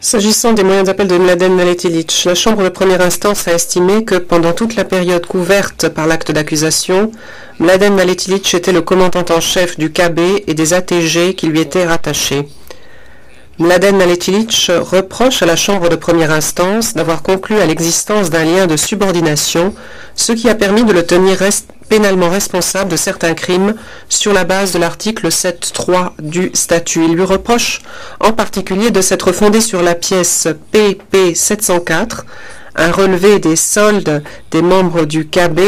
S'agissant des moyens d'appel de Mladen Maletilitch, la Chambre de première instance a estimé que pendant toute la période couverte par l'acte d'accusation, Mladen Maletilitch était le commandant en chef du KB et des ATG qui lui étaient rattachés. Mladen Maletilitch reproche à la Chambre de première instance d'avoir conclu à l'existence d'un lien de subordination, ce qui a permis de le tenir pénalement responsable de certains crimes sur la base de l'article 7.3 du statut. Il lui reproche en particulier de s'être fondé sur la pièce PP 704, un relevé des soldes des membres du KB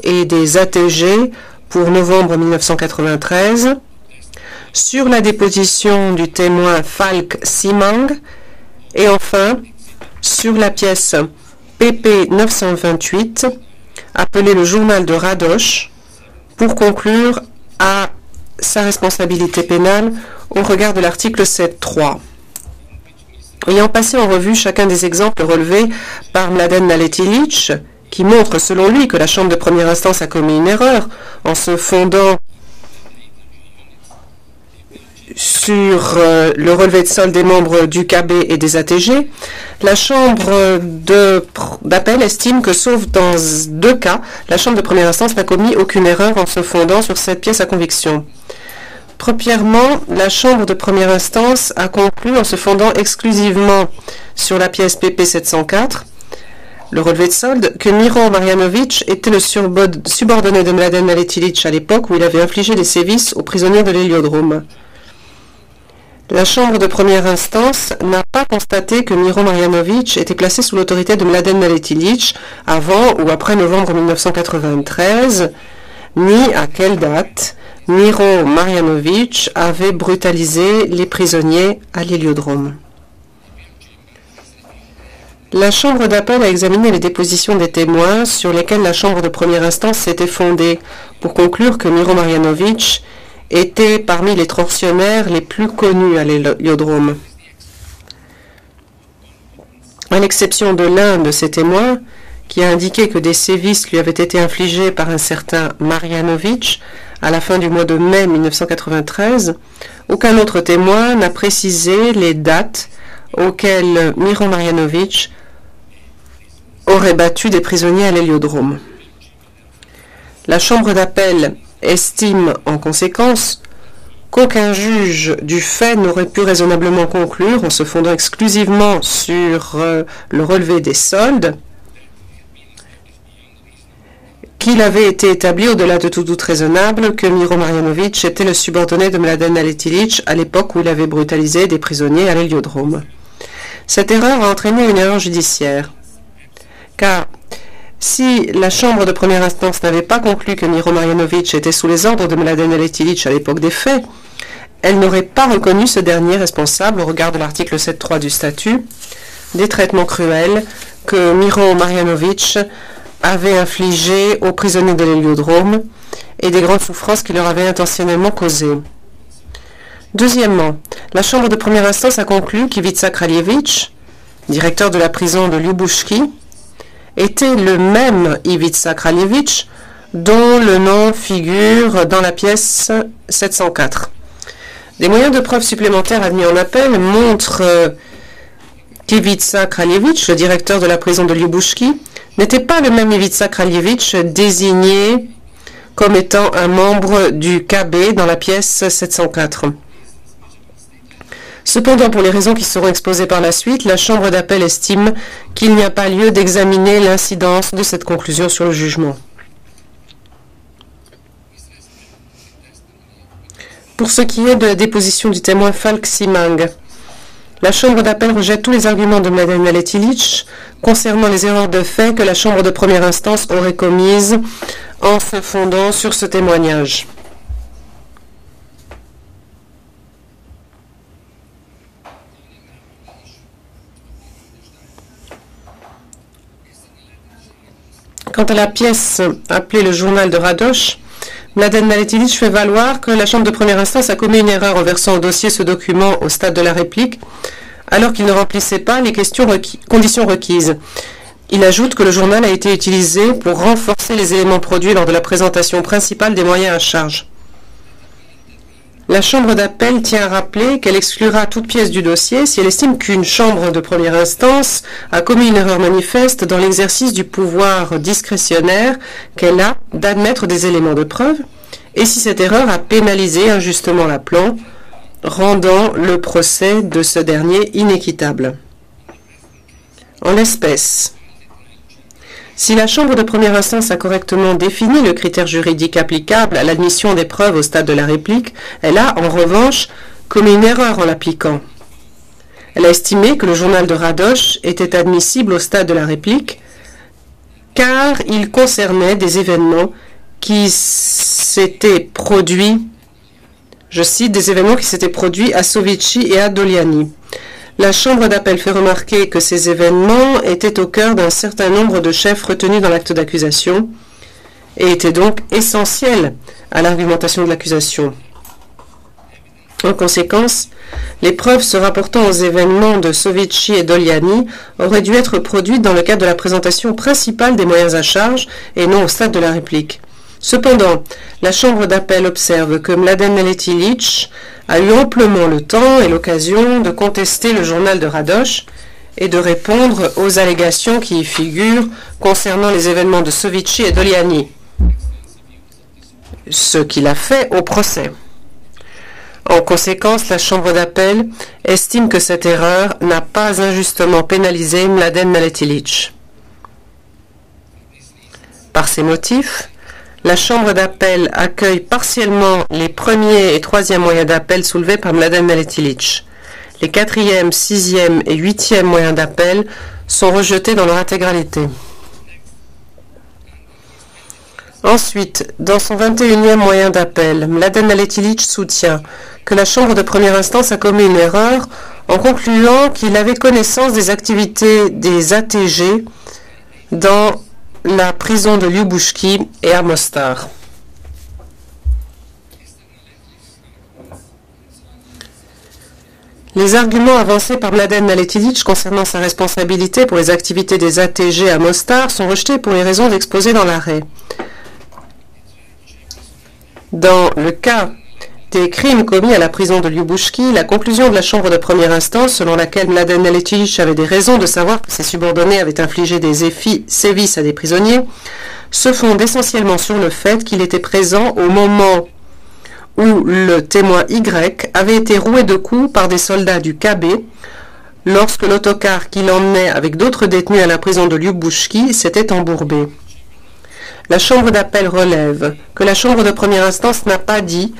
et des ATG pour novembre 1993, sur la déposition du témoin Falk Simang et enfin sur la pièce PP 928, appelée le journal de Radosh, pour conclure à sa responsabilité pénale au regard de l'article 7.3. Ayant passé en revue chacun des exemples relevés par Mladen Maletilitch, qui montrent selon lui que la Chambre de première instance a commis une erreur en se fondant sur le relevé de solde des membres du KB et des ATG, la Chambre d'appel estime que, sauf dans 2 cas, la Chambre de première instance n'a commis aucune erreur en se fondant sur cette pièce à conviction. Premièrement, la Chambre de première instance a conclu en se fondant exclusivement sur la pièce PP 704, le relevé de solde, que Miro Marjanović était le subordonné de Mladen Maletilitch à l'époque où il avait infligé des sévices aux prisonniers de l'héliodrome. La Chambre de première instance n'a pas constaté que Miro Marjanović était placé sous l'autorité de Mladen Maletilitch avant ou après novembre 1993, ni à quelle date Miro Marjanović avait brutalisé les prisonniers à l'héliodrome. La Chambre d'appel a examiné les dépositions des témoins sur lesquelles la Chambre de première instance s'était fondée pour conclure que Miro Marjanović était parmi les tortionnaires les plus connus à l'héliodrome. À l'exception de l'un de ces témoins, qui a indiqué que des sévices lui avaient été infligés par un certain Marjanović à la fin du mois de mai 1993, aucun autre témoin n'a précisé les dates auxquelles Miro Marjanović aurait battu des prisonniers à l'héliodrome. La Chambre d'appel estime en conséquence qu'aucun juge du fait n'aurait pu raisonnablement conclure, en se fondant exclusivement sur le relevé des soldes, qu'il avait été établi au-delà de tout doute raisonnable que Miro Marjanović était le subordonné de Mladen Maletilitch à l'époque où il avait brutalisé des prisonniers à l'héliodrome. Cette erreur a entraîné une erreur judiciaire, car si la Chambre de première instance n'avait pas conclu que Miro Marjanović était sous les ordres de Mladen Maletilitch à l'époque des faits, elle n'aurait pas reconnu ce dernier responsable au regard de l'article 7.3 du statut des traitements cruels que Miro Marjanović avait infligés aux prisonniers de l'héliodrome et des grandes souffrances qu'il leur avait intentionnellement causées. Deuxièmement, la Chambre de première instance a conclu qu'Ivica Kraljević, directeur de la prison de Ljubuški, était le même Ivica Kraljević dont le nom figure dans la pièce 704. Des moyens de preuve supplémentaires admis en appel montrent qu'Ivica Kraljević, le directeur de la prison de Ljubuški, n'était pas le même Ivica Kraljević désigné comme étant un membre du KB dans la pièce 704. Cependant, pour les raisons qui seront exposées par la suite, la Chambre d'appel estime qu'il n'y a pas lieu d'examiner l'incidence de cette conclusion sur le jugement. Pour ce qui est de la déposition du témoin Falk Simang, la Chambre d'appel rejette tous les arguments de Mladen Maletilitch concernant les erreurs de fait que la Chambre de première instance aurait commises en se fondant sur ce témoignage. Quant à la pièce appelée le journal de Radosh, Mladen Maletilitch fait valoir que la Chambre de première instance a commis une erreur en versant au dossier ce document au stade de la réplique, alors qu'il ne remplissait pas les conditions requises. Il ajoute que le journal a été utilisé pour renforcer les éléments produits lors de la présentation principale des moyens à charge. La Chambre d'appel tient à rappeler qu'elle exclura toute pièce du dossier si elle estime qu'une chambre de première instance a commis une erreur manifeste dans l'exercice du pouvoir discrétionnaire qu'elle a d'admettre des éléments de preuve et si cette erreur a pénalisé injustement l'appelant, rendant le procès de ce dernier inéquitable. En l'espèce, si la Chambre de première instance a correctement défini le critère juridique applicable à l'admission des preuves au stade de la réplique, elle a, en revanche, commis une erreur en l'appliquant. Elle a estimé que le journal de Radosh était admissible au stade de la réplique, car il concernait des événements qui s'étaient produits, je cite, des événements qui s'étaient produits à Sovichi et à Doliani. La Chambre d'appel fait remarquer que ces événements étaient au cœur d'un certain nombre de chefs retenus dans l'acte d'accusation et étaient donc essentiels à l'argumentation de l'accusation. En conséquence, les preuves se rapportant aux événements de Sovichi et Doliani auraient dû être produites dans le cadre de la présentation principale des moyens à charge et non au stade de la réplique. Cependant, la Chambre d'appel observe que Mladen Naletilitch a eu amplement le temps et l'occasion de contester le journal de Radosh et de répondre aux allégations qui y figurent concernant les événements de Sovichi et Doliani, ce qu'il a fait au procès. En conséquence, la Chambre d'appel estime que cette erreur n'a pas injustement pénalisé Mladen Naletilitch. Par ces motifs, la Chambre d'appel accueille partiellement les premiers et troisièmes moyens d'appel soulevés par Mladen Naletilitch. Les quatrième, sixième et huitième moyens d'appel sont rejetés dans leur intégralité. Ensuite, dans son 21e moyen d'appel, Mladen Naletilitch soutient que la Chambre de première instance a commis une erreur en concluant qu'il avait connaissance des activités des ATG dans la prison de Lyubushki et à Mostar. Les arguments avancés par Mladen Naletilitch concernant sa responsabilité pour les activités des ATG à Mostar sont rejetés pour les raisons exposées dans l'arrêt. Dans le cas des crimes commis à la prison de Lyubushki, la conclusion de la Chambre de première instance, selon laquelle Mladen Naletilitch avait des raisons de savoir que ses subordonnés avaient infligé des sévices à des prisonniers, se fonde essentiellement sur le fait qu'il était présent au moment où le témoin Y avait été roué de coups par des soldats du KB lorsque l'autocar qui l'emmenait avec d'autres détenus à la prison de Lyubushki s'était embourbé. La Chambre d'appel relève que la Chambre de première instance n'a pas dit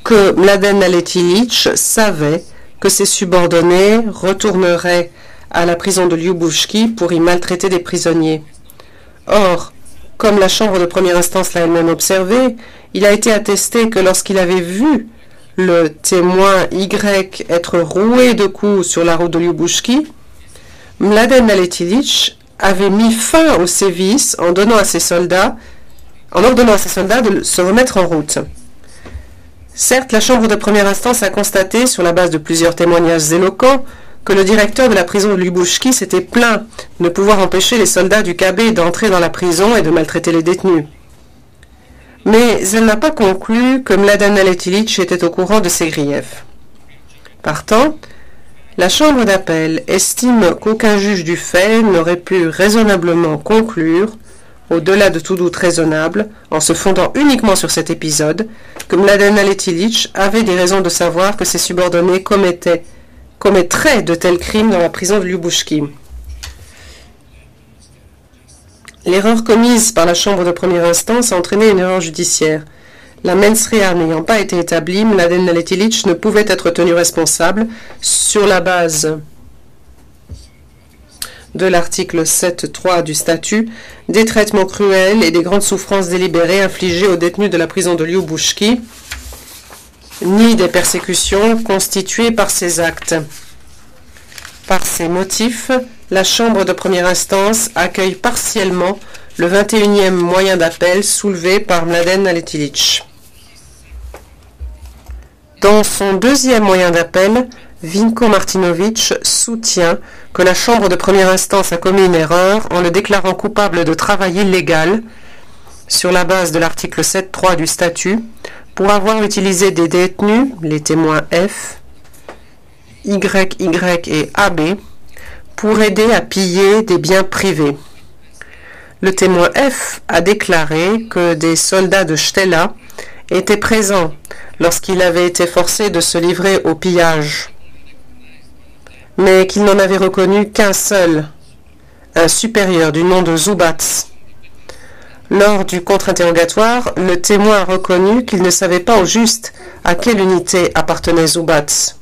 que Mladen Naletilitch savait que ses subordonnés retourneraient à la prison de Lyubushki pour y maltraiter des prisonniers. Or, comme la Chambre de première instance l'a elle-même observé, il a été attesté que lorsqu'il avait vu le témoin Y être roué de coups sur la route de Lyubushki, Mladen Naletilitch avait mis fin aux sévices en ordonnant à ses soldats de se remettre en route. Certes, la Chambre de première instance a constaté, sur la base de plusieurs témoignages éloquents, que le directeur de la prison de Lyubushki s'était plaint de ne pouvoir empêcher les soldats du KB d'entrer dans la prison et de maltraiter les détenus. Mais elle n'a pas conclu que Mladen Naletilitch était au courant de ces griefs. Partant, la Chambre d'appel estime qu'aucun juge du fait n'aurait pu raisonnablement conclure, au-delà de tout doute raisonnable, en se fondant uniquement sur cet épisode, que Mladen Naletilitch avait des raisons de savoir que ses subordonnés commettraient de tels crimes dans la prison de Lyubushki. L'erreur commise par la Chambre de première instance a entraîné une erreur judiciaire. La mens rea n'ayant pas été établie, Mladen Naletilitch ne pouvait être tenu responsable sur la base de l'article 7.3 du statut, des traitements cruels et des grandes souffrances délibérées infligées aux détenus de la prison de Lyubushki, ni des persécutions constituées par ces actes. Par ces motifs, la Chambre de première instance accueille partiellement le 21e moyen d'appel soulevé par Mladen Naletilitch. Dans son deuxième moyen d'appel, Vinko Martinovitch soutient que la Chambre de première instance a commis une erreur en le déclarant coupable de travail illégal sur la base de l'article 7.3 du statut pour avoir utilisé des détenus, les témoins F, Y, Y et AB, pour aider à piller des biens privés. Le témoin F a déclaré que des soldats de Stella étaient présents lorsqu'il avait été forcé de se livrer au pillage, mais qu'il n'en avait reconnu qu'un seul, un supérieur du nom de Zubats. Lors du contre-interrogatoire, le témoin a reconnu qu'il ne savait pas au juste à quelle unité appartenait Zubats.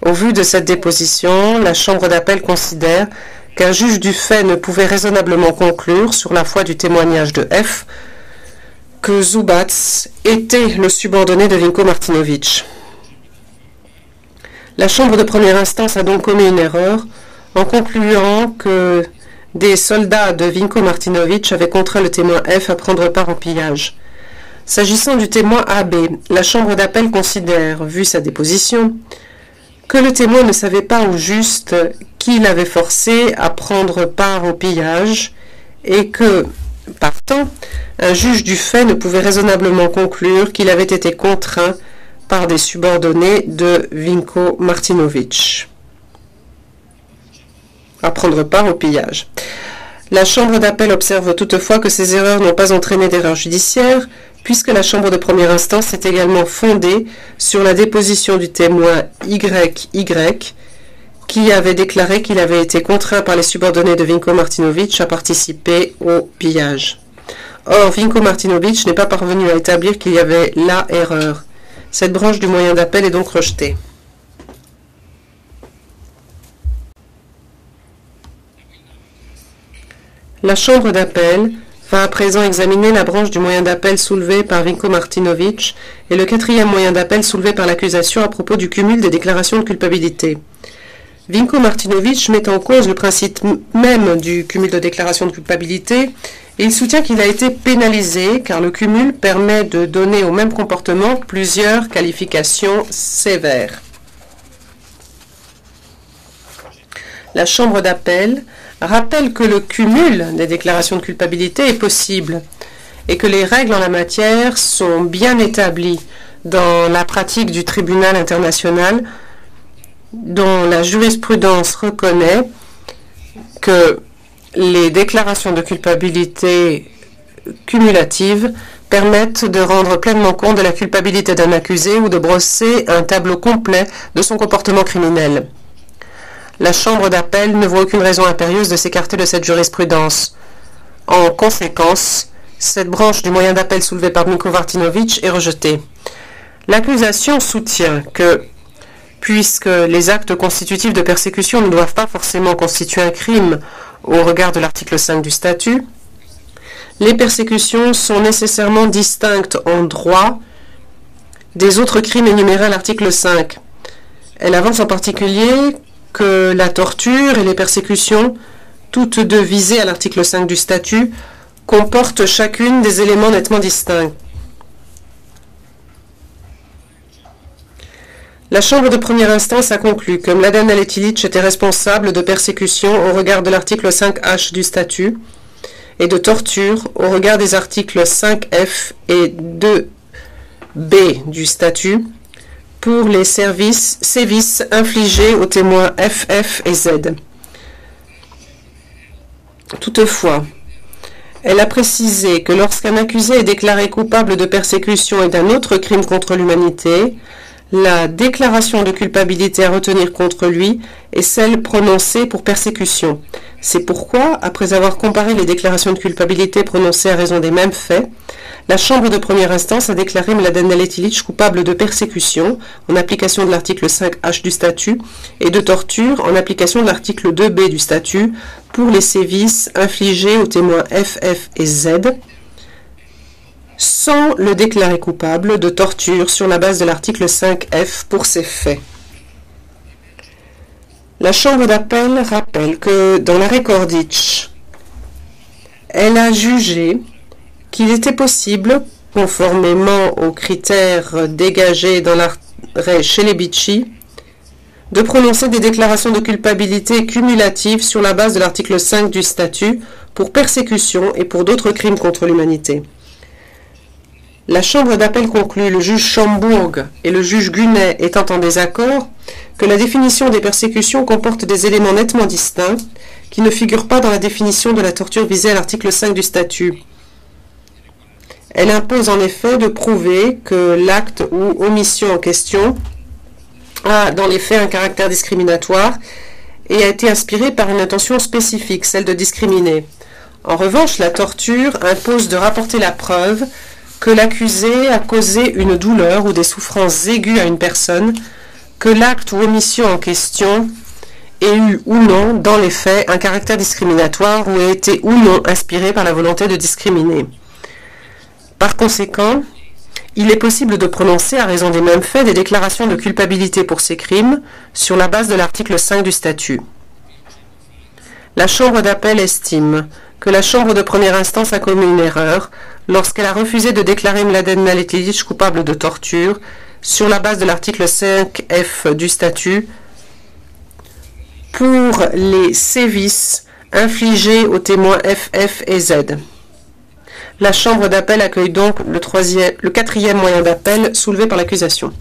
Au vu de cette déposition, la Chambre d'appel considère qu'un juge du fait ne pouvait raisonnablement conclure, sur la foi du témoignage de F, que Zubats était le subordonné de Vinko Martinović. La Chambre de première instance a donc commis une erreur en concluant que des soldats de Vinko Martinović avaient contraint le témoin F à prendre part au pillage. S'agissant du témoin AB, la Chambre d'appel considère, vu sa déposition, que le témoin ne savait pas au juste qui l'avait forcé à prendre part au pillage et que, partant, un juge du fait ne pouvait raisonnablement conclure qu'il avait été contraint par des subordonnés de Vinko Martinović à prendre part au pillage. La Chambre d'appel observe toutefois que ces erreurs n'ont pas entraîné d'erreur judiciaire, puisque la Chambre de première instance est également fondée sur la déposition du témoin YY, qui avait déclaré qu'il avait été contraint par les subordonnés de Vinko Martinović à participer au pillage. Or, Vinko Martinović n'est pas parvenu à établir qu'il y avait là erreur. Cette branche du moyen d'appel est donc rejetée. La Chambre d'appel va à présent examiner la branche du moyen d'appel soulevé par Vinko Martinović et le quatrième moyen d'appel soulevé par l'accusation à propos du cumul des déclarations de culpabilité. Vinko Martinović met en cause le principe même du cumul de déclarations de culpabilité et il soutient qu'il a été pénalisé car le cumul permet de donner au même comportement plusieurs qualifications sévères. La Chambre d'appel rappelle que le cumul des déclarations de culpabilité est possible et que les règles en la matière sont bien établies dans la pratique du tribunal international dont la jurisprudence reconnaît que les déclarations de culpabilité cumulatives permettent de rendre pleinement compte de la culpabilité d'un accusé ou de brosser un tableau complet de son comportement criminel. La Chambre d'appel ne voit aucune raison impérieuse de s'écarter de cette jurisprudence. En conséquence, cette branche du moyen d'appel soulevé par Vinko Martinović est rejetée. L'accusation soutient que, puisque les actes constitutifs de persécution ne doivent pas forcément constituer un crime au regard de l'article 5 du statut, les persécutions sont nécessairement distinctes en droit des autres crimes énumérés à l'article 5. Elle avance en particulier que la torture et les persécutions, toutes deux visées à l'article 5 du statut, comportent chacune des éléments nettement distincts. La Chambre de première instance a conclu que Mladen Naletilich était responsable de persécution au regard de l'article 5H du statut et de torture au regard des articles 5F et 2B du statut pour les sévices infligés aux témoins FF et Z. Toutefois, elle a précisé que lorsqu'un accusé est déclaré coupable de persécution et d'un autre crime contre l'humanité, la déclaration de culpabilité à retenir contre lui est celle prononcée pour persécution. C'est pourquoi, après avoir comparé les déclarations de culpabilité prononcées à raison des mêmes faits, la Chambre de première instance a déclaré Mladen Naletilich coupable de persécution en application de l'article 5H du statut et de torture en application de l'article 2B du statut pour les sévices infligés aux témoins FF et Z, sans le déclarer coupable de torture sur la base de l'article 5F pour ces faits. La Chambre d'appel rappelle que dans l'arrêt Kordic, elle a jugé qu'il était possible, conformément aux critères dégagés dans l'arrêt Shelebici, de prononcer des déclarations de culpabilité cumulatives sur la base de l'article 5 du statut pour persécution et pour d'autres crimes contre l'humanité. La chambre d'appel conclut, le juge Schomburg et le juge Gunet étant en désaccord, que la définition des persécutions comporte des éléments nettement distincts qui ne figurent pas dans la définition de la torture visée à l'article 5 du statut. Elle impose en effet de prouver que l'acte ou omission en question a dans les faits un caractère discriminatoire et a été inspiré par une intention spécifique, celle de discriminer. En revanche, la torture impose de rapporter la preuve que l'accusé a causé une douleur ou des souffrances aiguës à une personne, que l'acte ou omission en question ait eu ou non, dans les faits, un caractère discriminatoire ou ait été ou non inspiré par la volonté de discriminer. Par conséquent, il est possible de prononcer, à raison des mêmes faits, des déclarations de culpabilité pour ces crimes sur la base de l'article 5 du statut. La Chambre d'appel estime que la Chambre de première instance a commis une erreur lorsqu'elle a refusé de déclarer Mladen Maletilitch coupable de torture sur la base de l'article 5F du statut pour les sévices infligés aux témoins FF et Z. La Chambre d'appel accueille donc le quatrième moyen d'appel soulevé par l'accusation.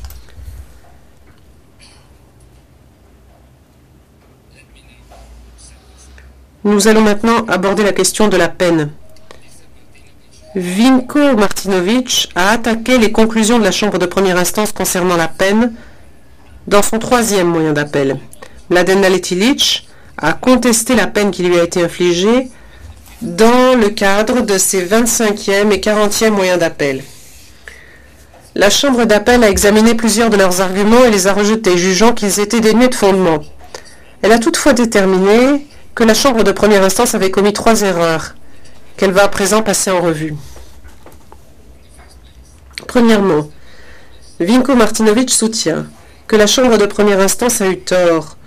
Nous allons maintenant aborder la question de la peine. Vinko Martinović a attaqué les conclusions de la Chambre de première instance concernant la peine dans son troisième moyen d'appel. Mladen Maletilitch a contesté la peine qui lui a été infligée dans le cadre de ses 25e et 40e moyens d'appel. La Chambre d'appel a examiné plusieurs de leurs arguments et les a rejetés, jugeant qu'ils étaient dénués de fondement. Elle a toutefois déterminé que la Chambre de première instance avait commis 3 erreurs, qu'elle va à présent passer en revue. Premièrement, Vinko Martinović soutient que la Chambre de première instance a eu tort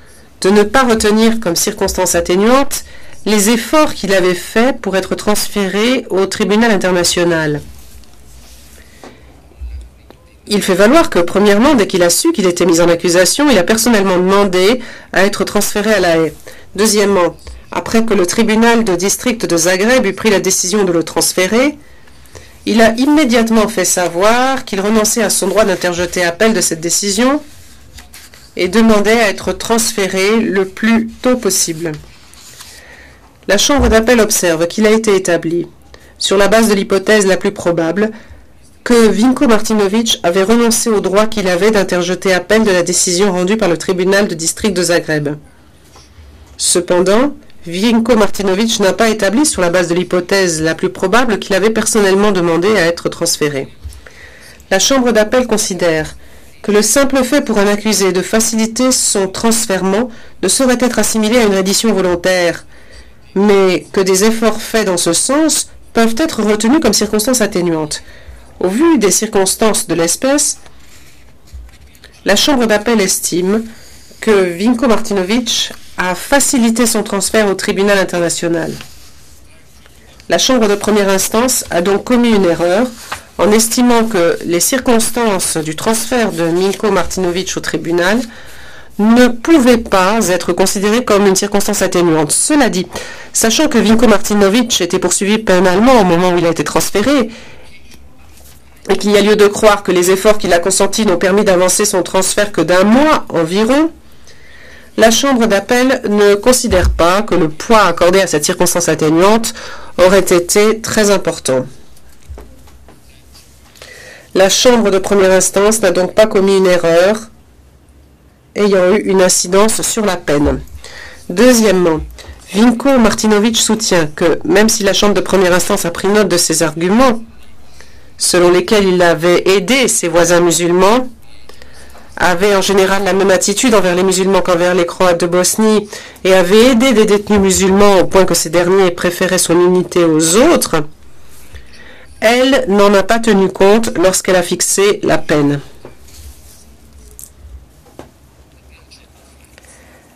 de ne pas retenir comme circonstance atténuante les efforts qu'il avait faits pour être transféré au tribunal international. Il fait valoir que, premièrement, dès qu'il a su qu'il était mis en accusation, il a personnellement demandé à être transféré à La Haye. Deuxièmement, après que le tribunal de district de Zagreb eut pris la décision de le transférer, il a immédiatement fait savoir qu'il renonçait à son droit d'interjeter appel de cette décision et demandait à être transféré le plus tôt possible. La Chambre d'appel observe qu'il a été établi, sur la base de l'hypothèse la plus probable, que Vinko Martinović avait renoncé au droit qu'il avait d'interjeter appel de la décision rendue par le tribunal de district de Zagreb. Cependant, Vinko Martinović n'a pas établi sur la base de l'hypothèse la plus probable qu'il avait personnellement demandé à être transféré. La Chambre d'appel considère que le simple fait pour un accusé de faciliter son transfèrement ne saurait être assimilé à une reddition volontaire, mais que des efforts faits dans ce sens peuvent être retenus comme circonstances atténuantes. Au vu des circonstances de l'espèce, la Chambre d'appel estime que Vinko Martinović a facilité son transfert au tribunal international. La Chambre de première instance a donc commis une erreur en estimant que les circonstances du transfert de Vinko Martinović au tribunal ne pouvaient pas être considérées comme une circonstance atténuante. Cela dit, sachant que Vinko Martinović était poursuivi pénalement au moment où il a été transféré, et qu'il y a lieu de croire que les efforts qu'il a consentis n'ont permis d'avancer son transfert que d'1 mois environ, la Chambre d'appel ne considère pas que le poids accordé à cette circonstance atténuante aurait été très important. La Chambre de première instance n'a donc pas commis une erreur ayant eu une incidence sur la peine. Deuxièmement, Vinko Martinović soutient que, même si la Chambre de première instance a pris note de ses arguments, selon lesquels il avait aidé ses voisins musulmans, avait en général la même attitude envers les musulmans qu'envers les Croates de Bosnie et avait aidé des détenus musulmans au point que ces derniers préféraient son unité aux autres, elle n'en a pas tenu compte lorsqu'elle a fixé la peine.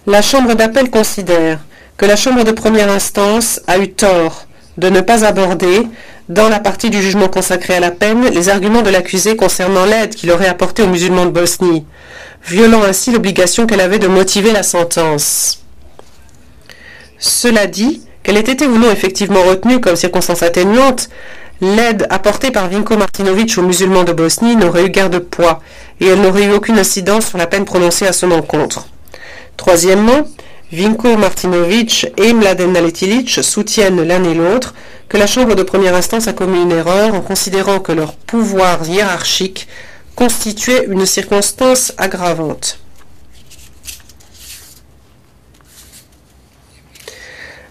La Chambre d'appel considère que la Chambre de première instance a eu tort de ne pas aborder, dans la partie du jugement consacrée à la peine, les arguments de l'accusé concernant l'aide qu'il aurait apportée aux musulmans de Bosnie, violant ainsi l'obligation qu'elle avait de motiver la sentence. Cela dit, qu'elle ait été ou non effectivement retenue comme circonstance atténuante, L'aide apportée par Vinko Martinović aux musulmans de Bosnie n'aurait eu guère de poids et elle n'aurait eu aucune incidence sur la peine prononcée à son encontre. Troisièmement, Vinko Martinović et Mladen Naletić soutiennent l'un et l'autre que la Chambre de première instance a commis une erreur en considérant que leur pouvoir hiérarchique constituait une circonstance aggravante.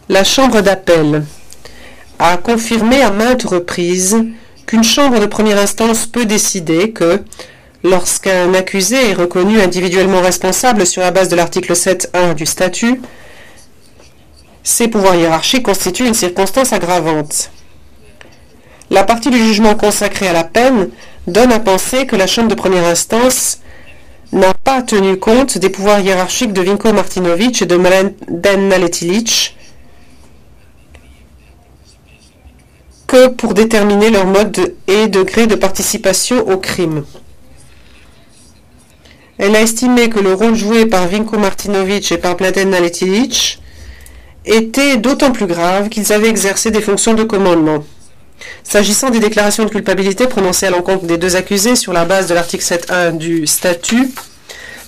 La Chambre d'appel a confirmé à maintes reprises qu'une chambre de première instance peut décider que, lorsqu'un accusé est reconnu individuellement responsable sur la base de l'article 7.1 du statut, ses pouvoirs hiérarchiques constituent une circonstance aggravante. La partie du jugement consacrée à la peine donne à penser que la chambre de première instance n'a pas tenu compte des pouvoirs hiérarchiques de Vinko Martinović et de Mladen Naletić que pour déterminer leur mode et degré de participation au crime. Elle a estimé que le rôle joué par Vinko Martinović et par Mladen Naletić était d'autant plus grave qu'ils avaient exercé des fonctions de commandement. S'agissant des déclarations de culpabilité prononcées à l'encontre des deux accusés sur la base de l'article 7.1 du statut,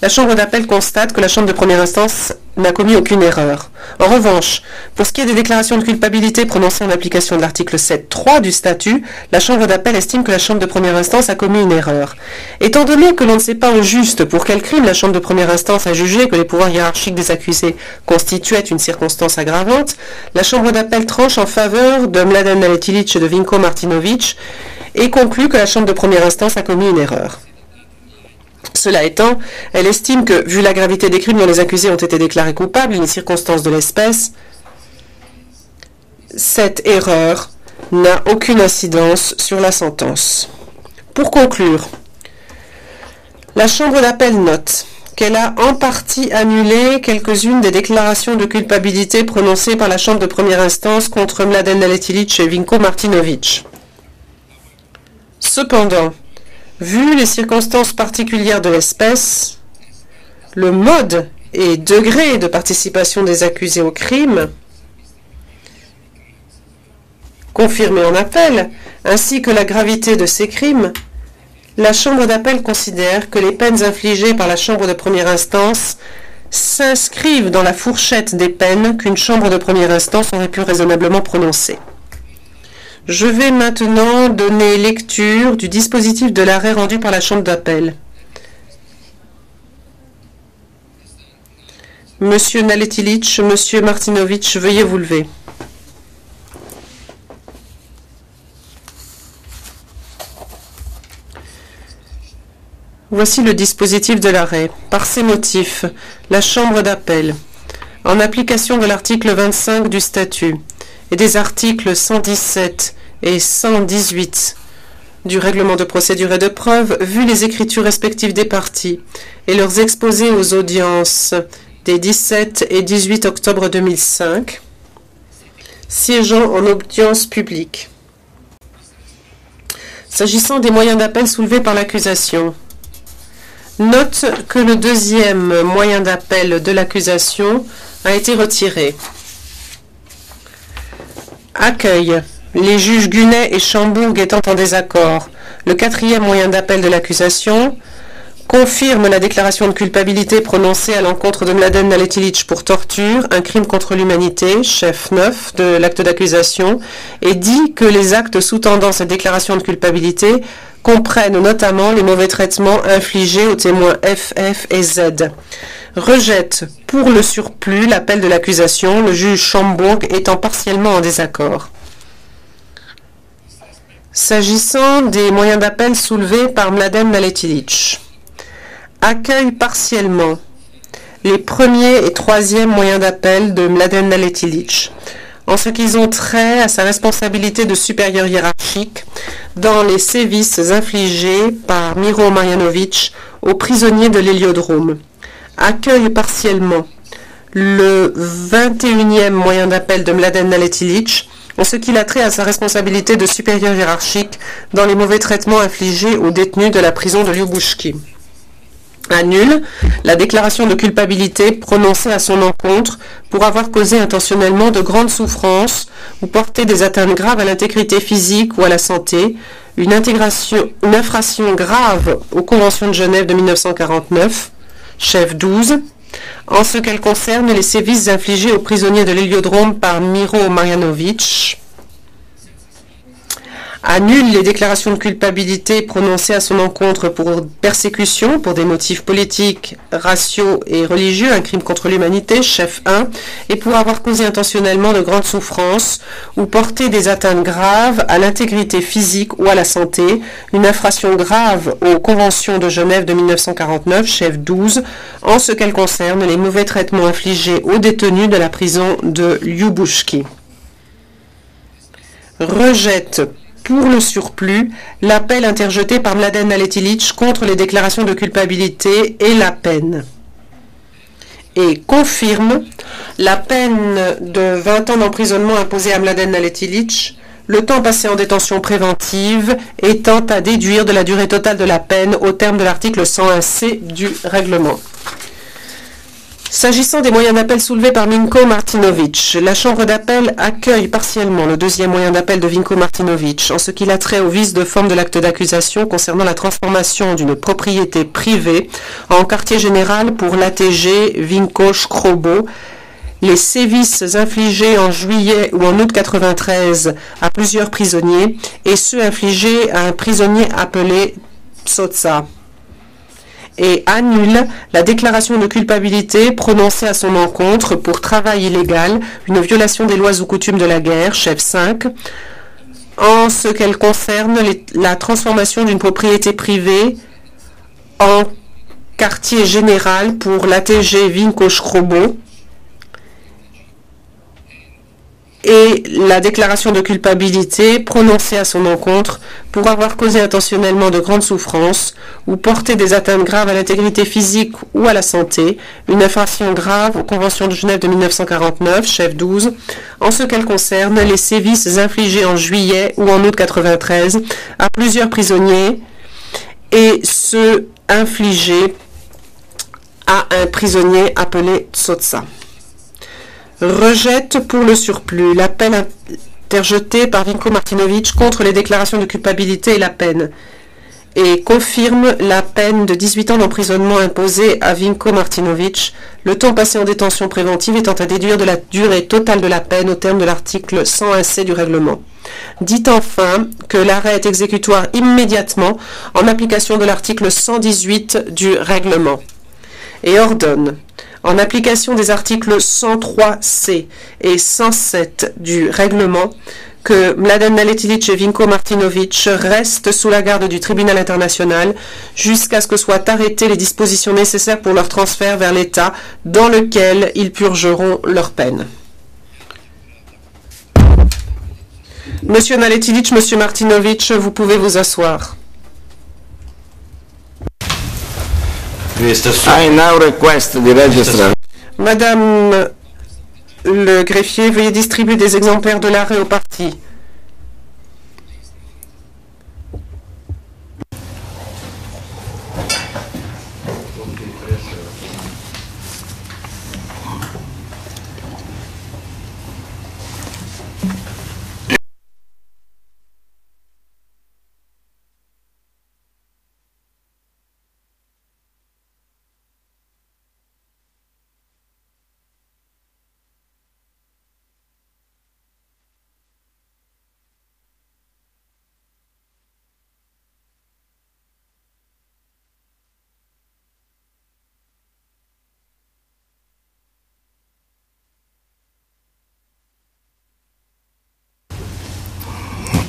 la Chambre d'appel constate que la Chambre de première instance n'a commis aucune erreur. En revanche, pour ce qui est des déclarations de culpabilité prononcées en application de l'article 7.3 du statut, la Chambre d'appel estime que la Chambre de première instance a commis une erreur. Étant donné que l'on ne sait pas au juste pour quel crime la Chambre de première instance a jugé que les pouvoirs hiérarchiques des accusés constituaient une circonstance aggravante, la Chambre d'appel tranche en faveur de Mladen Naletić et de Vinko Martinović et conclut que la Chambre de première instance a commis une erreur. Cela étant, elle estime que, vu la gravité des crimes dont les accusés ont été déclarés coupables et les circonstances de l'espèce, cette erreur n'a aucune incidence sur la sentence. Pour conclure, la Chambre d'appel note qu'elle a en partie annulé quelques-unes des déclarations de culpabilité prononcées par la Chambre de première instance contre Mladen Naletić et Vinko Martinović. Cependant, vu les circonstances particulières de l'espèce, le mode et degré de participation des accusés au crime, confirmé en appel, ainsi que la gravité de ces crimes, la Chambre d'appel considère que les peines infligées par la Chambre de première instance s'inscrivent dans la fourchette des peines qu'une Chambre de première instance aurait pu raisonnablement prononcer. Je vais maintenant donner lecture du dispositif de l'arrêt rendu par la Chambre d'appel. Monsieur Naletić, Monsieur Martinović, veuillez vous lever. Voici le dispositif de l'arrêt. Par ces motifs, la Chambre d'appel, en application de l'article 25 du statut et des articles 117 et 118 du règlement de procédure et de preuve, vu les écritures respectives des parties et leurs exposés aux audiences des 17 et 18 octobre 2005, siégeant en audience publique. S'agissant des moyens d'appel soulevés par l'accusation, note que le deuxième moyen d'appel de l'accusation a été retiré. Accueil. Les juges Gunet et Chambourg étant en désaccord, le quatrième moyen d'appel de l'accusation confirme la déclaration de culpabilité prononcée à l'encontre de Mladen Naletić pour torture, un crime contre l'humanité, chef 9 de l'acte d'accusation, et dit que les actes sous-tendant cette déclaration de culpabilité comprennent notamment les mauvais traitements infligés aux témoins F, F et Z. Rejette pour le surplus l'appel de l'accusation, le juge Chambourg étant partiellement en désaccord. S'agissant des moyens d'appel soulevés par Mladen Naletić, accueille partiellement les premiers et troisièmes moyens d'appel de Mladen Naletić, en ce qu'ils ont trait à sa responsabilité de supérieur hiérarchique dans les sévices infligés par Miro Marjanović aux prisonniers de l'héliodrome. Accueille partiellement le 21e moyen d'appel de Mladen Naletić, en ce qu'il a trait à sa responsabilité de supérieur hiérarchique dans les mauvais traitements infligés aux détenus de la prison de Lubuskie. annule la déclaration de culpabilité prononcée à son encontre pour avoir causé intentionnellement de grandes souffrances ou porté des atteintes graves à l'intégrité physique ou à la santé, une infraction grave aux conventions de Genève de 1949, chef 12, en ce qu'elle concerne les sévices infligés aux prisonniers de l'héliodrome par Miro Marjanović, annule les déclarations de culpabilité prononcées à son encontre pour persécution pour des motifs politiques, raciaux et religieux, un crime contre l'humanité, chef 1, et pour avoir causé intentionnellement de grandes souffrances ou porté des atteintes graves à l'intégrité physique ou à la santé, une infraction grave aux conventions de Genève de 1949, chef 12, en ce qu'elle concerne les mauvais traitements infligés aux détenus de la prison de Ljubuški. Rejette pour le surplus, l'appel interjeté par Mladen Naletić contre les déclarations de culpabilité et la peine. Et confirme la peine de 20 ans d'emprisonnement imposée à Mladen Naletić, le temps passé en détention préventive étant à déduire de la durée totale de la peine au terme de l'article 101C du règlement. S'agissant des moyens d'appel soulevés par Vinko Martinović, la Chambre d'appel accueille partiellement le deuxième moyen d'appel de Vinko Martinović en ce qu'il a trait au vice de forme de l'acte d'accusation concernant la transformation d'une propriété privée en quartier général pour l'ATG Vinko Škrobo, les sévices infligés en juillet ou en août 1993 à plusieurs prisonniers et ceux infligés à un prisonnier appelé Psotsa, et annule la déclaration de culpabilité prononcée à son encontre pour travail illégal, une violation des lois ou coutumes de la guerre, chef 5, en ce qu'elle concerne la transformation d'une propriété privée en quartier général pour l'ATG Vinko Škrobo, et la déclaration de culpabilité prononcée à son encontre pour avoir causé intentionnellement de grandes souffrances ou porté des atteintes graves à l'intégrité physique ou à la santé, une infraction grave aux conventions de Genève de 1949, chef 12, en ce qu'elle concerne les sévices infligés en juillet ou en août 1993 à plusieurs prisonniers et ceux infligés à un prisonnier appelé Tsotsa. Rejette pour le surplus l'appel interjeté par Vinko Martinović contre les déclarations de culpabilité et la peine, et confirme la peine de 18 ans d'emprisonnement imposée à Vinko Martinović, le temps passé en détention préventive étant à déduire de la durée totale de la peine au terme de l'article 101C du règlement. Dit enfin que l'arrêt est exécutoire immédiatement en application de l'article 118 du règlement, et ordonne, en application des articles 103C et 107 du règlement, que Mladen Naletić et Vinko Martinović restent sous la garde du tribunal international jusqu'à ce que soient arrêtées les dispositions nécessaires pour leur transfert vers l'État dans lequel ils purgeront leur peine. Monsieur Naletić, Monsieur Martinović, vous pouvez vous asseoir. I now request the registrar. Madame le greffier, veuillez distribuer des exemplaires de l'arrêt aux parties.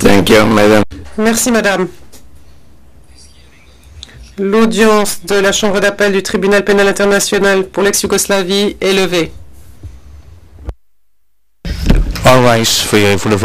Thank you, madam. Merci, madame. L'audience de la Chambre d'appel du Tribunal pénal international pour l'ex-Yougoslavie est levée. All rise for your full of